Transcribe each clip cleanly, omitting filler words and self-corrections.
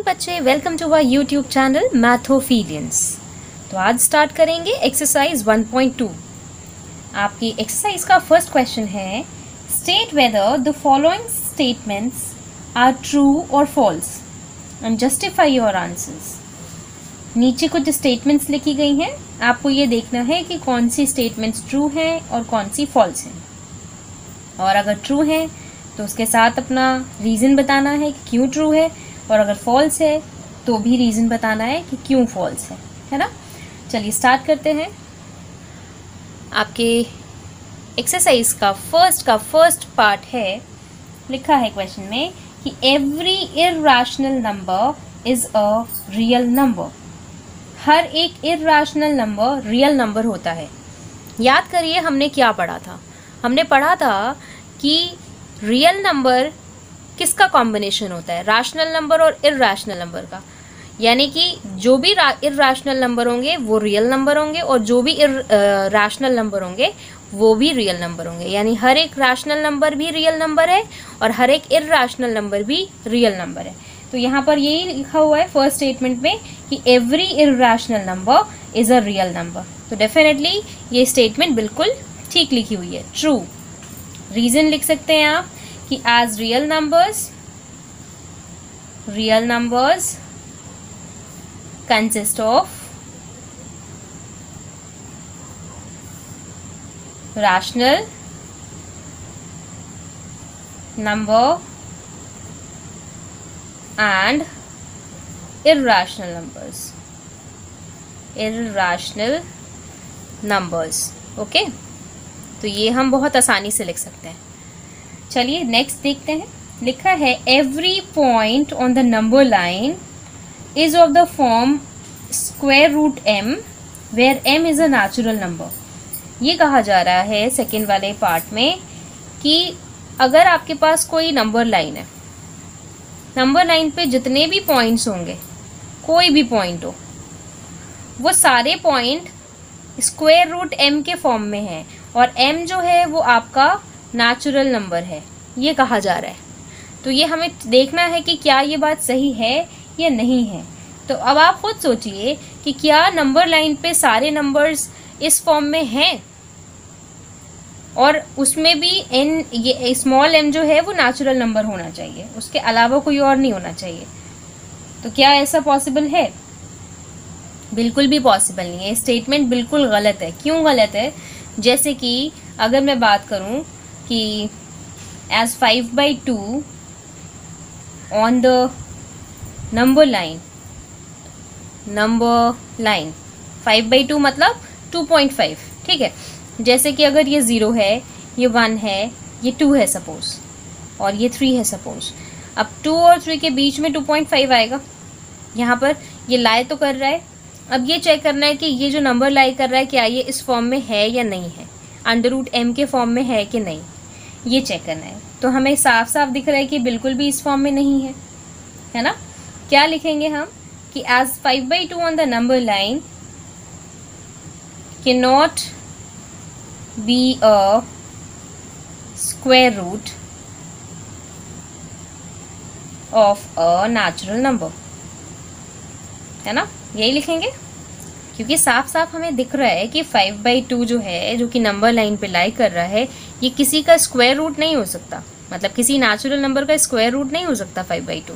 बच्चे, welcome to our YouTube channel Mathophilians. तो आज स्टार्ट करेंगे एक्सरसाइज 1.2। आपकी एक्सरसाइज का फर्स्ट क्वेश्चन है, state whether the following statements are true और false and justify your answers. नीचे कुछ स्टेटमेंट्स लिखी गई हैं, आपको ये देखना है कि कौन सी स्टेटमेंट्स ट्रू हैं और कौन सी फॉल्स हैं। और अगर ट्रू है तो उसके साथ अपना रीज़न बताना है कि क्यों ट्रू है, और अगर फॉल्स है तो भी रीज़न बताना है कि क्यों फॉल्स है ना। चलिए स्टार्ट करते हैं। आपके एक्सरसाइज का फर्स्ट पार्ट है, लिखा है क्वेश्चन में कि every irrational number is a real number. हर एक इर्रेशनल नंबर रियल नंबर होता है। याद करिए हमने क्या पढ़ा था। हमने पढ़ा था कि रियल नंबर किसका कॉम्बिनेशन होता है, रैशनल नंबर और इर्रेशनल नंबर का। यानी कि जो भी इर्रेशनल नंबर होंगे वो रियल नंबर होंगे, और जो भी रैशनल नंबर होंगे वो भी रियल नंबर होंगे। यानी हर एक रैशनल नंबर भी रियल नंबर है और हर एक इर्रेशनल नंबर भी रियल नंबर है। तो यहाँ पर यही लिखा हुआ है फर्स्ट स्टेटमेंट में कि every irrational number is a real number. तो डेफिनेटली ये स्टेटमेंट बिल्कुल ठीक लिखी हुई है, ट्रू। रीज़न लिख सकते हैं आप कि as real numbers consist of rational number and irrational numbers। Okay, तो ये हम बहुत आसानी से लिख सकते हैं। चलिए नेक्स्ट देखते हैं। लिखा है every point on the number line is of the form square root m where m is a natural number. ये कहा जा रहा है सेकेंड वाले पार्ट में कि अगर आपके पास कोई नंबर लाइन है, नंबर लाइन पे जितने भी पॉइंट्स होंगे, कोई भी पॉइंट हो, वो सारे पॉइंट स्क्वायर रूट m के फॉर्म में है, और m जो है वो आपका नेचुरल नंबर है, ये कहा जा रहा है। तो ये हमें देखना है कि क्या ये बात सही है या नहीं है। तो अब आप खुद सोचिए कि क्या नंबर लाइन पे सारे नंबर्स इस फॉर्म में हैं, और उसमें भी n, ये स्मॉल m जो है वो नेचुरल नंबर होना चाहिए, उसके अलावा कोई और नहीं होना चाहिए। तो क्या ऐसा पॉसिबल है? बिल्कुल भी पॉसिबल नहीं है। स्टेटमेंट बिल्कुल गलत है। क्यों गलत है? जैसे कि अगर मैं बात करूं कि as 5/2 on the number line 5/2 मतलब 2.5, ठीक है। जैसे कि अगर ये 0 है, ये 1 है, ये 2 है सपोज, और ये 3 है सपोज। अब 2 और 3 के बीच में 2.5 आएगा। यहाँ पर ये लाई तो कर रहा है। अब ये चेक करना है कि ये जो नंबर लाई कर रहा है क्या ये इस फॉर्म में है या नहीं है, अंडर रूट m के फॉर्म में है कि नहीं, ये चेक करना है। तो हमें साफ साफ दिख रहा है कि बिल्कुल भी इस फॉर्म में नहीं है ना। क्या लिखेंगे हम कि as 5/2 on the number line can not be a square root of a natural number, है ना। यही लिखेंगे, क्योंकि साफ साफ हमें दिख रहा है कि 5/2 जो है, जो कि नंबर लाइन पे लाई कर रहा है, ये किसी का स्क्वायर रूट नहीं हो सकता। मतलब किसी नेचुरल नंबर का स्क्वायर रूट नहीं हो सकता 5/2,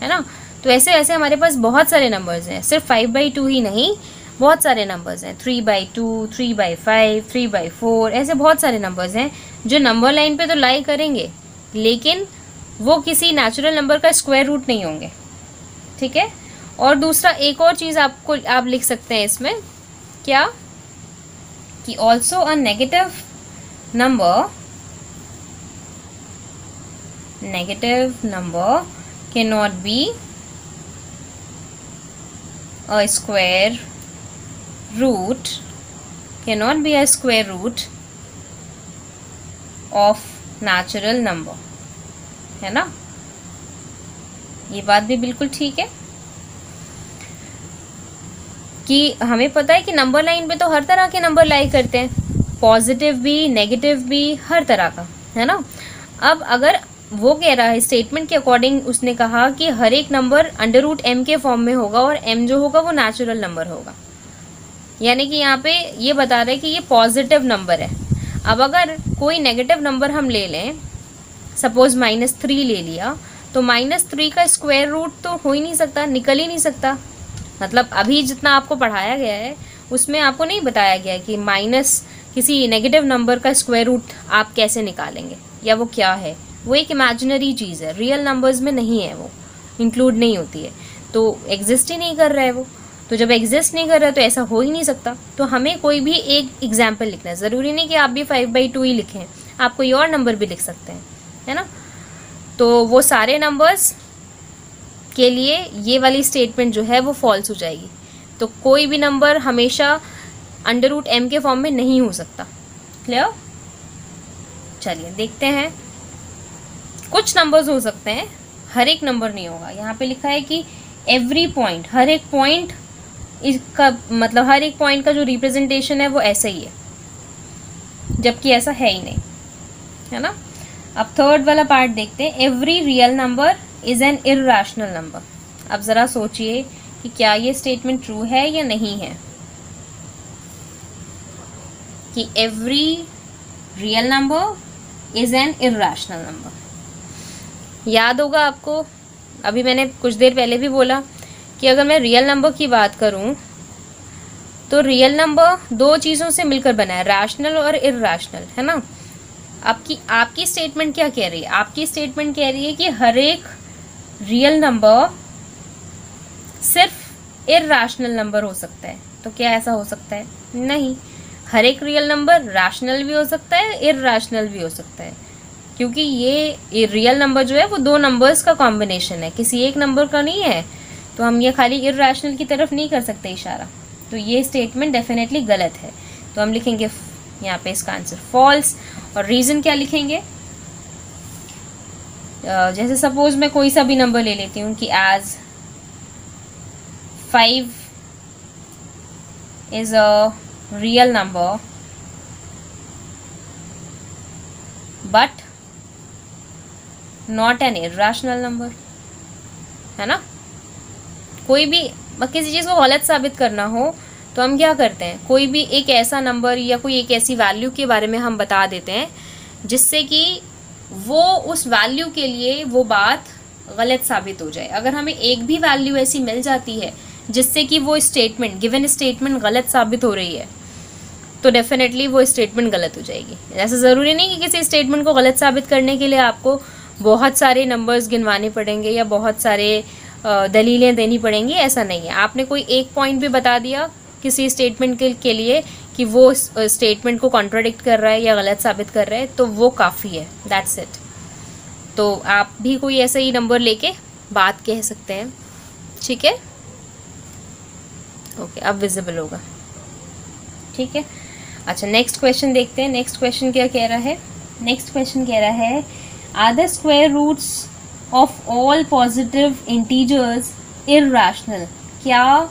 है ना। तो ऐसे ऐसे हमारे पास बहुत सारे नंबर्स हैं, सिर्फ 5/2 ही नहीं, बहुत सारे नंबर्स हैं। 3/2, 3/5, 3/4, ऐसे बहुत सारे नंबर्स हैं जो नंबर लाइन पे तो लाई करेंगे, लेकिन वो किसी नेचुरल नंबर का स्क्वायर रूट नहीं होंगे, ठीक है। और दूसरा एक और चीज़ आप लिख सकते हैं इसमें, क्या कि also a negative number can not be a square root of natural number, है ना। ये बात भी बिल्कुल ठीक है कि हमें पता है कि नंबर लाइन पे तो हर तरह के नंबर लाई करते हैं, पॉजिटिव भी, नेगेटिव भी, हर तरह का, है ना। अब अगर वो कह रहा है स्टेटमेंट के अकॉर्डिंग, उसने कहा कि हर एक नंबर अंडर रूट एम के फॉर्म में होगा और एम जो होगा वो नेचुरल नंबर होगा। यानी कि यहाँ पे ये बता रहे हैं कि ये पॉजिटिव नंबर है। अब अगर कोई नेगेटिव नंबर हम ले लें, सपोज -3 ले लिया, तो -3 का स्क्वायर रूट तो हो ही नहीं सकता, निकल ही नहीं सकता। मतलब अभी जितना आपको पढ़ाया गया है उसमें आपको नहीं बताया गया है कि माइनस किसी नेगेटिव नंबर का स्क्वायर रूट आप कैसे निकालेंगे या वो क्या है। वो एक इमेजिनरी चीज़ है, रियल नंबर्स में नहीं है, वो इंक्लूड नहीं होती है, तो एग्जिस्ट ही नहीं कर रहा है वो। तो जब एग्जिस्ट नहीं कर रहा है तो ऐसा हो ही नहीं सकता। तो हमें कोई भी एक एग्जाम्पल लिखना है, ज़रूरी नहीं कि आप भी 5/2 ही लिखें, आप कोई और नंबर भी लिख सकते हैं, है ना। तो वो सारे नंबर्स के लिए ये वाली स्टेटमेंट जो है वो फॉल्स हो जाएगी। तो कोई भी नंबर हमेशा अंडर रूट एम के फॉर्म में नहीं हो सकता। क्लियर? चलिए देखते हैं। कुछ नंबर्स हो सकते हैं, हर एक नंबर नहीं होगा। यहाँ पे लिखा है कि एवरी पॉइंट, हर एक पॉइंट, इसका मतलब हर एक पॉइंट का जो रिप्रेजेंटेशन है वो ऐसा ही है, जबकि ऐसा है ही नहीं, है ना। अब थर्ड वाला पार्ट देखते हैं। Every real number is an irrational number. अब ज़रा सोचिए कि क्या ये स्टेटमेंट ट्रू है या नहीं है, कि every real number is an irrational number. याद होगा आपको, अभी मैंने कुछ देर पहले भी बोला कि अगर मैं रियल नंबर की बात करूं तो रियल नंबर दो चीज़ों से मिलकर बना है, रैशनल और इर्रेशनल, है ना। आपकी स्टेटमेंट क्या कह रही है? आपकी स्टेटमेंट कह रही है कि हर एक रियल नंबर सिर्फ इर्रेशनल नंबर हो सकता है। तो क्या ऐसा हो सकता है? नहीं, हर एक रियल नंबर रैशनल भी हो सकता है, इर्रेशनल भी हो सकता है, क्योंकि ये रियल नंबर जो है वो दो नंबर्स का कॉम्बिनेशन है, किसी एक नंबर का नहीं है। तो हम ये खाली इर्रेशनल की तरफ नहीं कर सकते इशारा। तो ये स्टेटमेंट डेफिनेटली गलत है। तो हम लिखेंगे यहाँ पे इसका आंसर फॉल्स। और रीज़न क्या लिखेंगे? जैसे सपोज मैं कोई सा भी नंबर ले लेती हूँ कि as 5 is a real number but not an irrational number, है ना। कोई भी किसी चीज़ को गलत साबित करना हो तो हम क्या करते हैं, कोई भी एक ऐसा नंबर या कोई एक ऐसी वैल्यू के बारे में हम बता देते हैं जिससे कि वो उस वैल्यू के लिए वो बात गलत साबित हो जाए। अगर हमें एक भी वैल्यू ऐसी मिल जाती है जिससे कि वो स्टेटमेंट, गिवन स्टेटमेंट गलत साबित हो रही है, तो डेफिनेटली वो स्टेटमेंट गलत हो जाएगी। ऐसा ज़रूरी नहीं कि किसी स्टेटमेंट को गलत साबित करने के लिए आपको बहुत सारे नंबर्स गिनवाने पड़ेंगे या बहुत सारे दलीलें देनी पड़ेंगी, ऐसा नहीं है। आपने कोई एक पॉइंट भी बता दिया किसी स्टेटमेंट के लिए कि वो स्टेटमेंट को कॉन्ट्राडिक्ट कर रहा है या गलत साबित कर रहा है, तो वो काफ़ी है, दैट्स इट। तो आप भी कोई ऐसा ही नंबर लेके बात कह सकते हैं, ठीक है। ओके, अब विजिबल होगा, ठीक है। अच्छा, नेक्स्ट क्वेश्चन देखते हैं। नेक्स्ट क्वेश्चन क्या कह रहा है? नेक्स्ट क्वेश्चन कह रहा है are the square roots of all positive integers irrational. क्या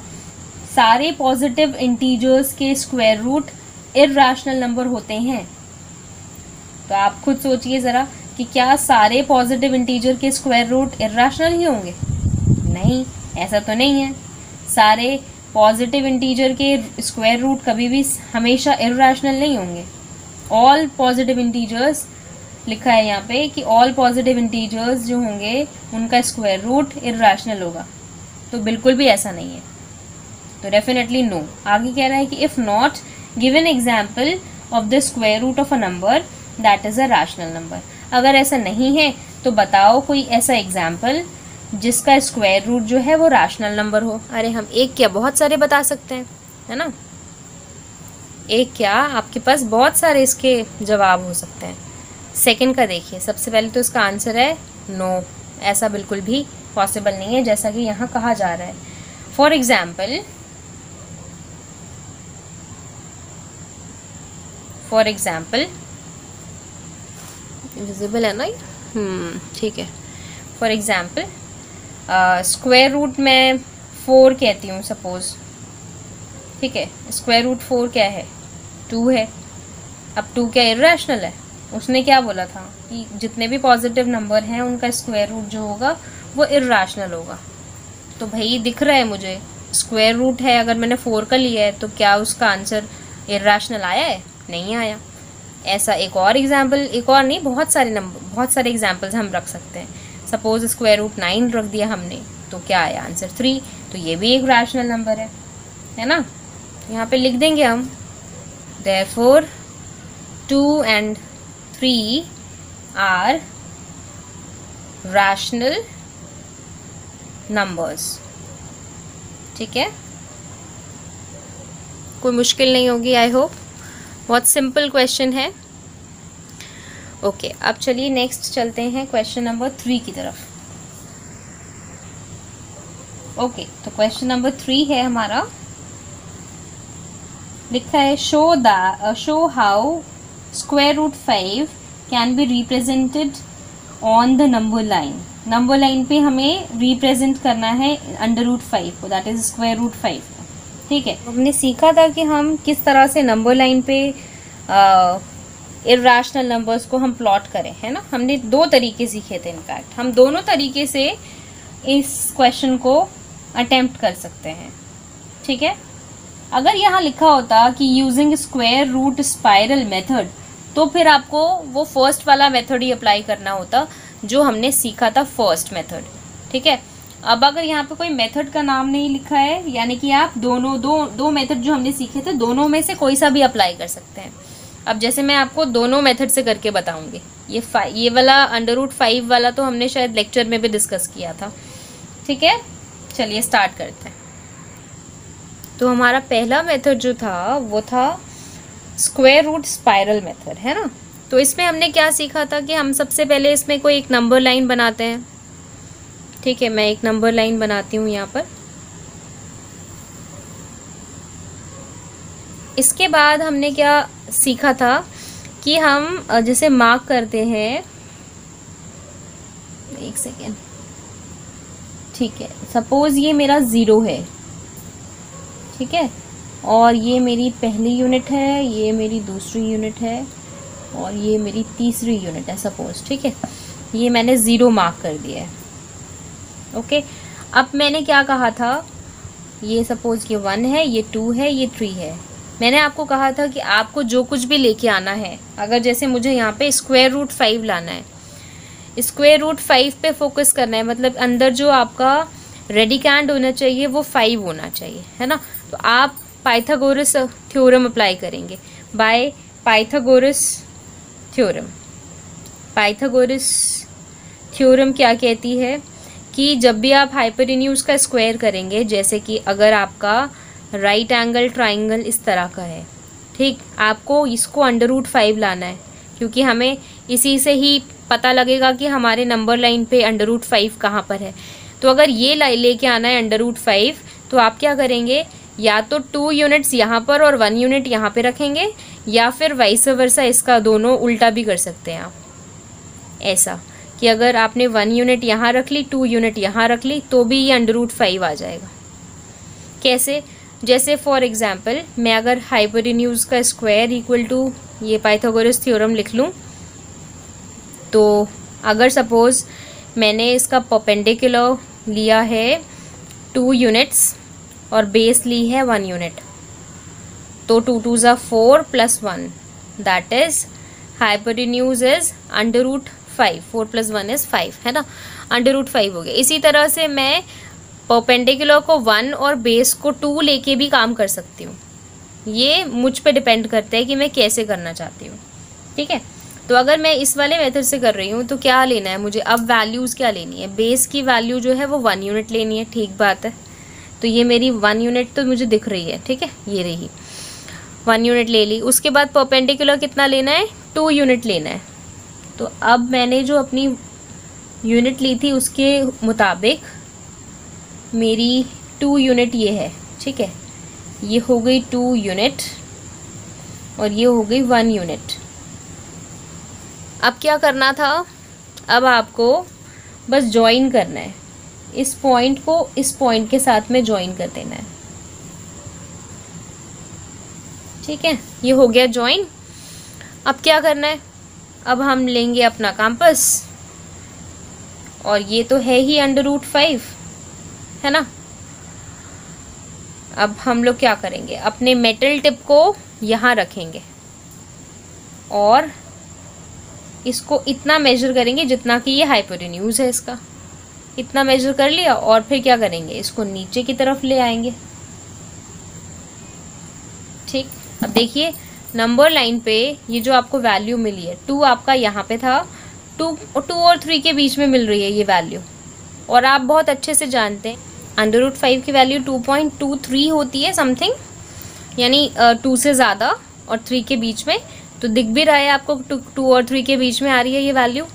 सारे पॉजिटिव इंटीजर्स के स्क्वायर रूट इर्रेशनल नंबर होते हैं? तो आप खुद सोचिए ज़रा कि क्या सारे पॉजिटिव इंटीजर के स्क्वायर रूट इर्रेशनल ही होंगे? नहीं, ऐसा तो नहीं है। सारे पॉजिटिव इंटीजर के स्क्वायर रूट कभी भी हमेशा इर्रेशनल नहीं होंगे। ऑल पॉजिटिव इंटीजर्स लिखा है यहाँ पे कि ऑल पॉजिटिव इंटीजर्स जो होंगे उनका स्क्वायर रूट इर्रेशनल होगा, तो बिल्कुल भी ऐसा नहीं है। तो डेफिनेटली नो। आगे कह रहा है कि if not given example of the square root of a number that is a rational number. अगर ऐसा नहीं है तो बताओ कोई ऐसा एग्जाम्पल जिसका स्क्वायर रूट जो है वो रैशनल नंबर हो। अरे हम एक क्या बहुत सारे बता सकते हैं, है ना। एक क्या, आपके पास बहुत सारे इसके जवाब हो सकते हैं। सेकंड का देखिए, सबसे पहले तो इसका आंसर है नो, ऐसा बिल्कुल भी पॉसिबल नहीं है जैसा कि यहाँ कहा जा रहा है। फॉर एग्जाम्पल विजिबल है ना, ठीक है। फॉर एग्जाम्पल स्क्वायर रूट में 4 कहती हूँ सपोज, ठीक है। स्क्वायर रूट 4 क्या है? 2 है। अब 2 क्या इर्रेशनल है? उसने क्या बोला था कि जितने भी पॉजिटिव नंबर हैं उनका स्क्वायर रूट जो होगा वो इर्राशनल होगा। तो भाई दिख रहा है मुझे स्क्वायर रूट है, अगर मैंने 4 का लिया है तो क्या उसका आंसर इर्राशनल आया है? नहीं आया। ऐसा एक और एग्जाम्पल, एक और नहीं, बहुत सारे एग्जाम्पल्स हम रख सकते हैं। सपोज स्क्वायर रूट 9 रख दिया हमने, तो क्या आया आंसर 3, तो ये भी एक रैशनल नंबर है ना। यहाँ पे लिख देंगे हम therefore 2 and 3 are rational numbers. ठीक है, कोई मुश्किल नहीं होगी आई होप, बहुत सिंपल क्वेश्चन है। ओके, अब चलिए नेक्स्ट चलते हैं क्वेश्चन नंबर 3 की तरफ। ओके, तो क्वेश्चन नंबर 3 है हमारा, लिखा है show how square root 5 can be represented on the number line. Number line पे हमें रिप्रेजेंट करना है अंडर रूट 5 को, दैट इज स्क्वायर रूट 5। ठीक है, हमने सीखा था कि हम किस तरह से नंबर लाइन पे इर्राशनल नंबर्स को हम प्लॉट करें, है ना। हमने 2 तरीके सीखे थे, इनफैक्ट हम दोनों तरीके से इस क्वेश्चन को अटेम्प्ट कर सकते हैं। ठीक है, अगर यहाँ लिखा होता कि using square root spiral method, तो फिर आपको वो फर्स्ट वाला मेथड ही अप्लाई करना होता जो हमने सीखा था, फर्स्ट मेथड। ठीक है, अब अगर यहाँ पे कोई मेथड का नाम नहीं लिखा है, यानी कि आप दो मेथड जो हमने सीखे थे दोनों में से कोई सा भी अप्लाई कर सकते हैं। अब जैसे मैं आपको दोनों मेथड से करके बताऊंगी। ये वाला अंडर रूट 5 वाला तो हमने शायद लेक्चर में भी डिस्कस किया था। ठीक है, चलिए स्टार्ट करते हैं। तो हमारा पहला मेथड जो था वो था स्क्वायर रूट स्पाइरल मेथड, है ना। तो इसमें हमने क्या सीखा था कि हम सबसे पहले इसमें कोई एक नंबर लाइन बनाते हैं। ठीक है, मैं एक नंबर लाइन बनाती हूँ यहाँ पर। इसके बाद हमने क्या सीखा था कि हम जैसे मार्क करते हैं, एक सेकेंड। ठीक है, सपोज ये मेरा 0 है, ठीक है, और ये मेरी पहली यूनिट है, ये मेरी दूसरी यूनिट है, और ये मेरी तीसरी यूनिट है सपोज। ठीक है, ये मैंने 0 मार्क कर दिया है। ओके, अब मैंने क्या कहा था, ये सपोज ये 1 है, ये 2 है, ये 3 है। मैंने आपको कहा था कि आपको जो कुछ भी लेके आना है, अगर जैसे मुझे यहाँ पे स्क्वायर रूट 5 लाना है, स्क्वायर रूट 5 पे फोकस करना है, मतलब अंदर जो आपका रेडिकैंड होना चाहिए वो 5 होना चाहिए, है ना। तो आप पाइथागोरस थ्योरम अप्लाई करेंगे, by Pythagoras theorem. Pythagoras theorem क्या कहती है कि जब भी आप हाइपोटेन्यूज का स्क्वायर करेंगे, जैसे कि अगर आपका राइट एंगल ट्राइंगल इस तरह का है, ठीक, आपको इसको अंडर रूट 5 लाना है, क्योंकि हमें इसी से ही पता लगेगा कि हमारे नंबर लाइन पे अंडर रूट 5 कहाँ पर है। तो अगर ये लेके आना है अंडर रूट 5, तो आप क्या करेंगे, या तो 2 यूनिट्स यहाँ पर और 1 यूनिट यहाँ पे रखेंगे, या फिर वाइस वर्सा, इसका दोनों उल्टा भी कर सकते हैं आप। ऐसा कि अगर आपने 1 यूनिट यहाँ रख ली, 2 यूनिट यहाँ रख ली, तो भी ये अंडर रूट 5 आ जाएगा। कैसे, जैसे फॉर एग्जांपल मैं अगर हाइपोटेन्यूज का स्क्वायर इक्वल टू ये पाइथागोरस थ्योरम लिख लूँ, तो अगर सपोज मैंने इसका परपेंडिकुलर लिया है 2 यूनिट्स और बेस ली है 1 यूनिट, तो 2 2 ज़ा 4 + 1, that is hypotenuse is under root 5, 4 + 1 is 5, है ना, अंडर रूट 5 हो गया। इसी तरह से मैं परपेंडिकुलर को 1 और बेस को 2 लेके भी काम कर सकती हूँ। ये मुझ पे डिपेंड करता है कि मैं कैसे करना चाहती हूँ। ठीक है, तो अगर मैं इस वाले मेथड से कर रही हूँ तो क्या लेना है मुझे, अब वैल्यूज़ क्या लेनी है, बेस की वैल्यू जो है वो 1 यूनिट लेनी है। ठीक बात है, तो ये मेरी 1 यूनिट तो मुझे दिख रही है, ठीक है, ये रही 1 यूनिट ले ली। उसके बाद परपेंडिकुलर कितना लेना है, 2 यूनिट लेना है। तो अब मैंने जो अपनी यूनिट ली थी उसके मुताबिक मेरी 2 यूनिट ये है, ठीक है, ये हो गई 2 यूनिट और ये हो गई 1 यूनिट। अब क्या करना था, अब आपको बस ज्वाइन करना है, इस पॉइंट को इस पॉइंट के साथ में ज्वाइन कर देना है। ठीक है, ये हो गया ज्वाइन। अब क्या करना है, अब हम लेंगे अपना कंपास, और ये तो है ही √5, है ना। अब हम लोग क्या करेंगे, अपने मेटल टिप को यहाँ रखेंगे और इसको इतना मेजर करेंगे जितना कि ये हाइपोटेन्यूज है इसका, इतना मेजर कर लिया। और फिर क्या करेंगे, इसको नीचे की तरफ ले आएंगे। ठीक, अब देखिए नंबर लाइन पे ये जो आपको वैल्यू मिली है 2 आपका यहाँ पे था, 2 और 3 के बीच में मिल रही है ये वैल्यू। और आप बहुत अच्छे से जानते हैं √5 की वैल्यू 2.23 होती है समथिंग, यानी 2 से ज़्यादा और 3 के बीच में। तो दिख भी रहा है आपको 2 और 3 के बीच में आ रही है ये वैल्यू।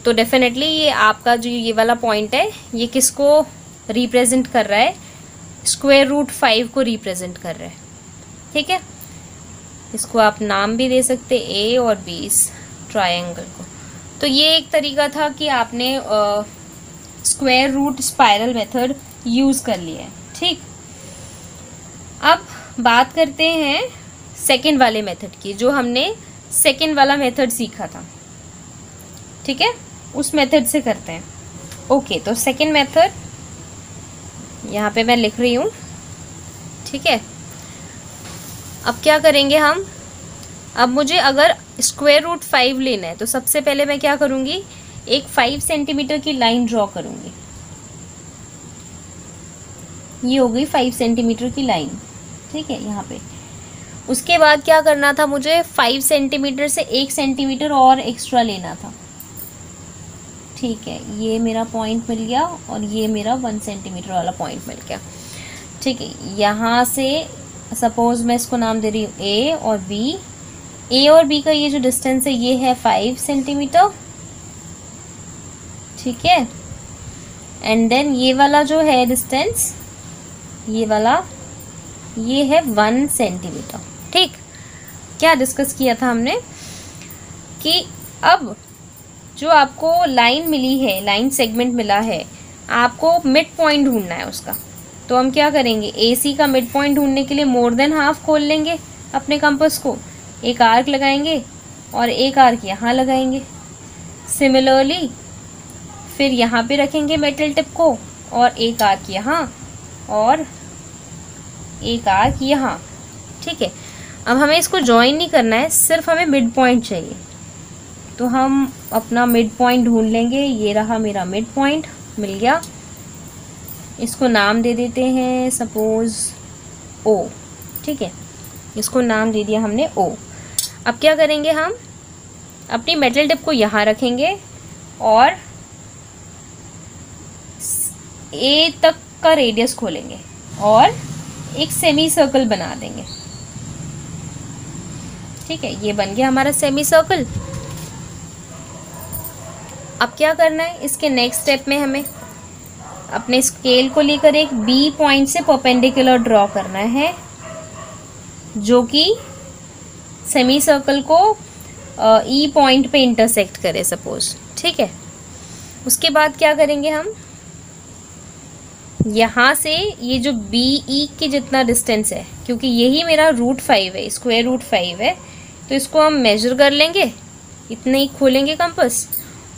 तो डेफिनेटली ये आपका जो ये वाला पॉइंट है ये किसको रिप्रेजेंट कर रहा है, √5 को रिप्रेजेंट कर रहा है। ठीक है, इसको आप नाम भी दे सकते A और B इस ट्रायंगल को। तो ये एक तरीका था कि आपने square root spiral method use कर लिया है। ठीक, अब बात करते हैं सेकंड वाले मेथड की, जो हमने सेकंड वाला मेथड सीखा था। ठीक है, उस मेथड से करते हैं। ओके, तो सेकंड मेथड यहाँ पे मैं लिख रही हूँ। ठीक है, अब क्या करेंगे हम, अब मुझे अगर √5 लेना है तो सबसे पहले मैं क्या करूँगी, एक 5 सेंटीमीटर की लाइन ड्रॉ करूँगी। ये हो गई 5 सेंटीमीटर की लाइन। ठीक है, यहाँ पे उसके बाद क्या करना था, मुझे 5 सेंटीमीटर से 1 सेंटीमीटर और एक्स्ट्रा लेना था। ठीक है, ये मेरा पॉइंट मिल गया और ये मेरा 1 सेंटीमीटर वाला पॉइंट मिल गया। ठीक है, यहाँ से सपोज मैं इसको नाम दे रही हूँ A और B। A और B का ये जो डिस्टेंस है ये है 5 सेंटीमीटर। ठीक है, एंड देन ये वाला जो है डिस्टेंस, ये वाला ये है 1 सेंटीमीटर। ठीक, क्या डिस्कस किया था हमने कि अब जो आपको लाइन मिली है, लाइन सेगमेंट मिला है, आपको मिड पॉइंट ढूंढना है उसका। तो हम क्या करेंगे, AC का मिड पॉइंट ढूंढने के लिए मोर देन हाफ खोल लेंगे अपने कंपास को, एक आर्क लगाएंगे और एक आर्क यहाँ लगाएंगे। सिमिलरली फिर यहाँ पे रखेंगे मेटल टिप को और एक आर्क यहाँ और एक आर्क यहाँ। ठीक है, अब हमें इसको ज्वाइन नहीं करना है, सिर्फ हमें मिड पॉइंट चाहिए। तो हम अपना मिड पॉइंट ढूंढ लेंगे। ये रहा मेरा मिड पॉइंट, मिल गया। इसको नाम दे देते हैं सपोज O। ठीक है, इसको नाम दे दिया हमने O। अब क्या करेंगे, हम अपनी मेटल टिप को यहाँ रखेंगे और A तक का रेडियस खोलेंगे और एक सेमी सर्कल बना देंगे। ठीक है, ये बन गया हमारा सेमी सर्कल। अब क्या करना है, इसके नेक्स्ट स्टेप में हमें अपने स्केल को लेकर एक B पॉइंट से परपेंडिकुलर ड्रॉ करना है, जो कि सेमी सर्कल को E पॉइंट पे इंटरसेक्ट करे सपोज। ठीक है, उसके बाद क्या करेंगे, हम यहाँ से ये जो BE के जितना डिस्टेंस है, क्योंकि यही मेरा √5 है, √5 है, तो इसको हम मेजर कर लेंगे, इतने ही खोलेंगे कंपास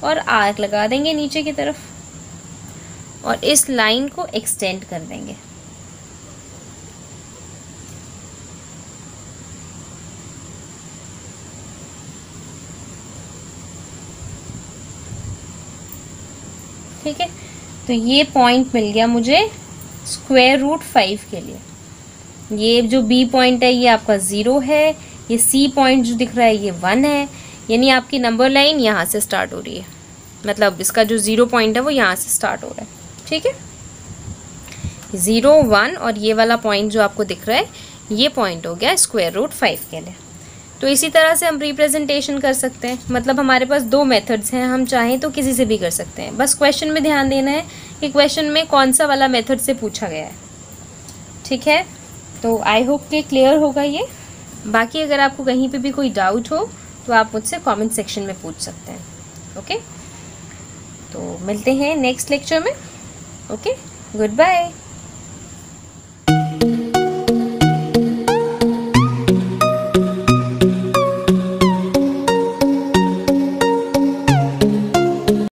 और आर्क लगा देंगे नीचे की तरफ और इस लाइन को एक्सटेंड कर देंगे। ठीक है, तो ये पॉइंट मिल गया मुझे √5 के लिए। ये जो B पॉइंट है ये आपका 0 है, ये C पॉइंट जो दिख रहा है ये 1 है, यानी आपकी नंबर लाइन यहाँ से स्टार्ट हो रही है, मतलब इसका जो 0 पॉइंट है वो यहाँ से स्टार्ट हो रहा है। ठीक है, 0, 1 और ये वाला पॉइंट जो आपको दिख रहा है ये पॉइंट हो गया √5 के लिए। तो इसी तरह से हम रिप्रेजेंटेशन कर सकते हैं, मतलब हमारे पास 2 मेथड्स हैं, हम चाहें तो किसी से भी कर सकते हैं। बस क्वेश्चन में ध्यान देना है कि क्वेश्चन में कौन सा वाला मेथड से पूछा गया है। ठीक है, तो आई होप कि क्लियर होगा ये। बाकी अगर आपको कहीं पे भी कोई डाउट हो तो आप मुझसे कमेंट सेक्शन में पूछ सकते हैं। ओके, तो मिलते हैं नेक्स्ट लेक्चर में। Okay, good bye.